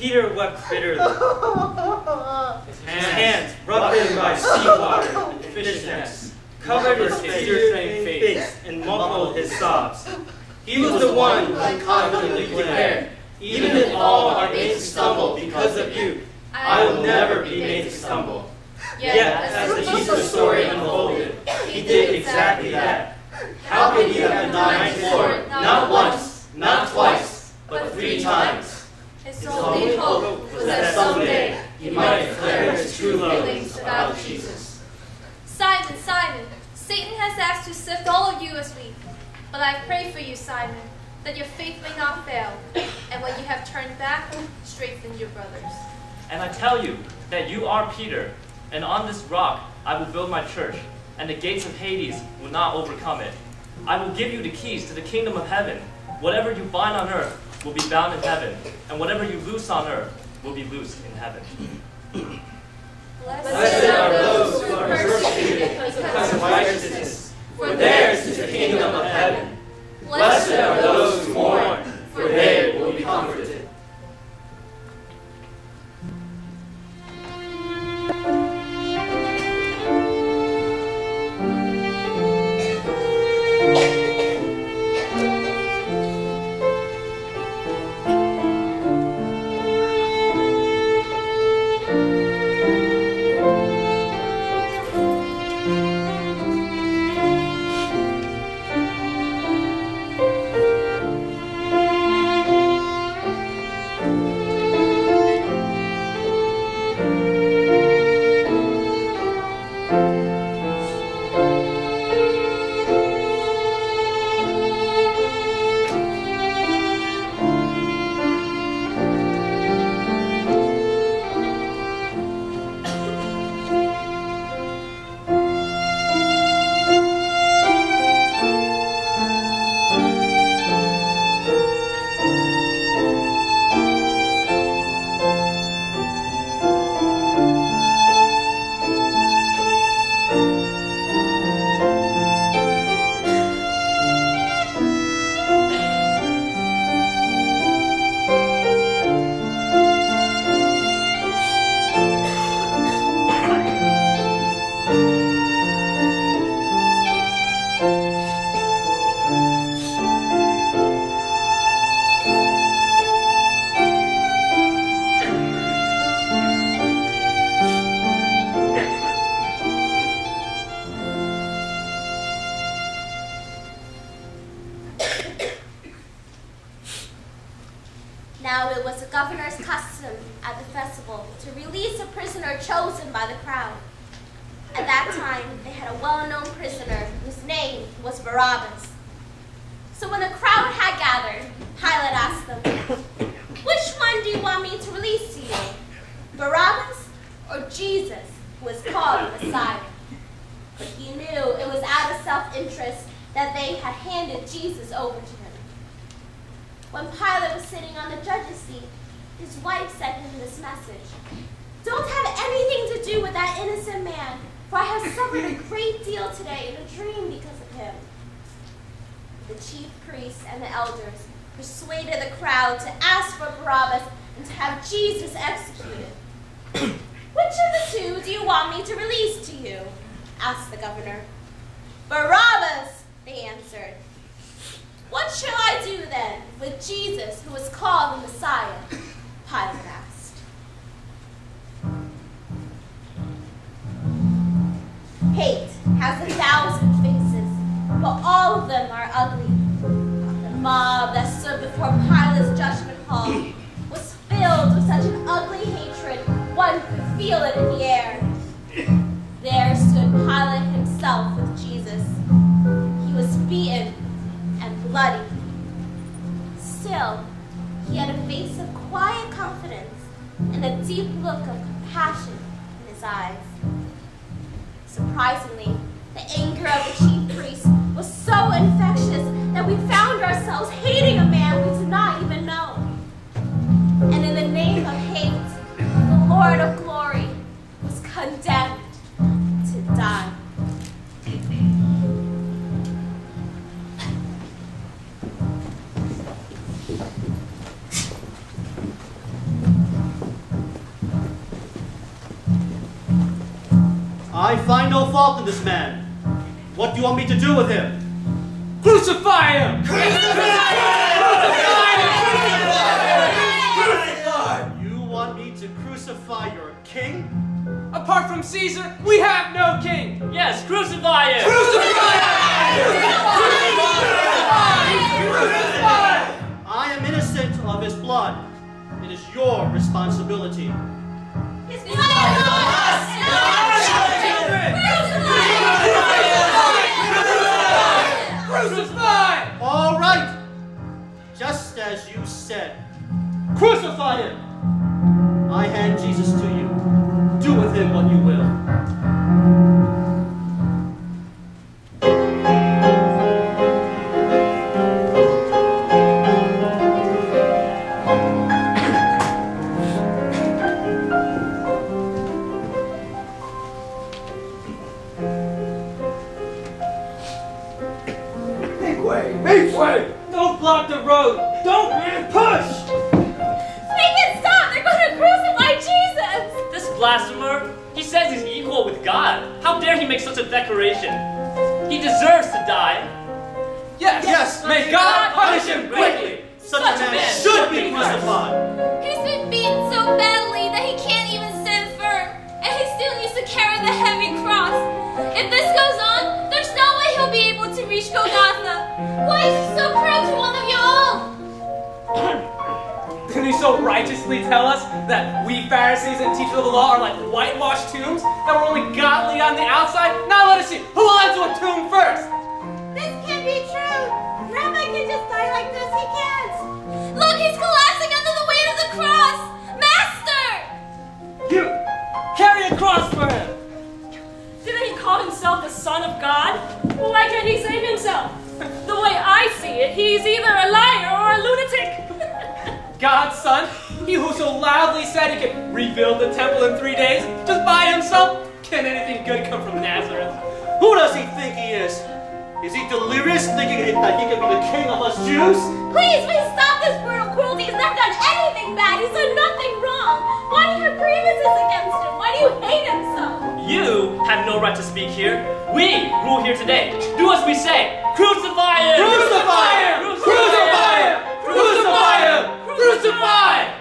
Peter wept bitterly. His hands, rubbed in by seawater and fish nets, covered his tear-stained face and muffled his sobs. He was the one who confidently declared, "Even if all are made to stumble because of you, I will never be made to stumble." Yet, as the Easter story unfolded, he did exactly that. How could he have denied his Lord not once, not twice, but 3 times? His only hope was that someday he might declare his true feelings about Jesus. Simon, Simon, Satan has asked to sift all of you as wheat. But I pray for you, Simon, that your faith may not fail, and when you have turned back, strengthen your brothers. And I tell you that you are Peter, and on this rock I will build my church, and the gates of Hades will not overcome it. I will give you the keys to the kingdom of heaven. Whatever you bind on earth will be bound in heaven, and whatever you loose on earth will be loosed in heaven. Blessed are those who are persecuted because of righteousness, for theirs is the kingdom of heaven. Blessed are those who mourn, for they will be comforted. Now it was the governor's custom at the festival to release a prisoner chosen by the crowd. At that time, they had a well-known prisoner whose name was Barabbas. So when the crowd had gathered, Pilate asked them, "Which one do you want me to release to you, Barabbas or Jesus, who is called the Messiah?" But he knew it was out of self-interest that they had handed Jesus over to him. When Pilate was sitting on the judge's seat, his wife sent him this message: "Don't have anything to do with that innocent man, for I have suffered a great deal today in a dream because of him." The chief priests and the elders persuaded the crowd to ask for Barabbas and to have Jesus executed. "Which of the two do you want me to release to you?" asked the governor. "Barabbas," they answered. "What shall I do then with Jesus, who is called the Messiah?" Pilate asked. Hate has 1,000 faces, but all of them are ugly. The mob that stood before Pilate's judgment hall was filled with such an ugly hatred, one could feel it in the air. There stood Pilate himself with Jesus. He was beaten and bloody. Still, he had a face of quiet confidence and a deep look of compassion in his eyes. Surprisingly, the anger of the chief priest was so infectious that we found ourselves hating a man we did not even know. And in the name of hate, the Lord of glory was condemned to die. find no fault in this man. What do you want me to do with him? Crucify him! You want me to crucify your king? Apart from Caesar, we have no king! Yes, crucify him! I am innocent of his blood. It is your responsibility. His blood! Crucify! All right. Just as you said. Crucify him! I hand Jesus to you. Do with him what you will. Make way! Don't block the road! Don't push! Make it stop! They're going to crucify Jesus! This blasphemer, he says he's equal with God. How dare he make such a declaration? He deserves to die. Yes! May God punish him greatly! Such a man should be crucified. He's been beaten so badly that he can't even stand firm, and he still needs to carry the heavy cross. If this goes on, there's no way he'll be able to reach Golgotha. Why is he so cruel to one of you all? Didn't he so righteously tell us that we Pharisees and teachers of the law are like whitewashed tombs? That we're only godly on the outside? Now let us see, who will enter a tomb first? This can't be true. Rabbi can just die like this. He can't. Look, he's collapsing under the weight of the cross! Master! You! Carry a cross for him! Didn't he call himself the Son of God? Why can't he save himself? The way I see it, he's either a liar or a lunatic. God's son, he who so loudly said he could rebuild the temple in 3 days, just by himself? Can anything good come from Nazareth? Who does he think he is? Is he delirious thinking that he can be the king of us Jews? Please stop this brutal cruelty. He's never done anything bad. He's done nothing wrong. Why do you have grievances against him? Why do you hate him so? You have no right to speak here. We rule here today. Do as we say. Crucify him! Crucify him! Crucify him! Crucify him! Crucify!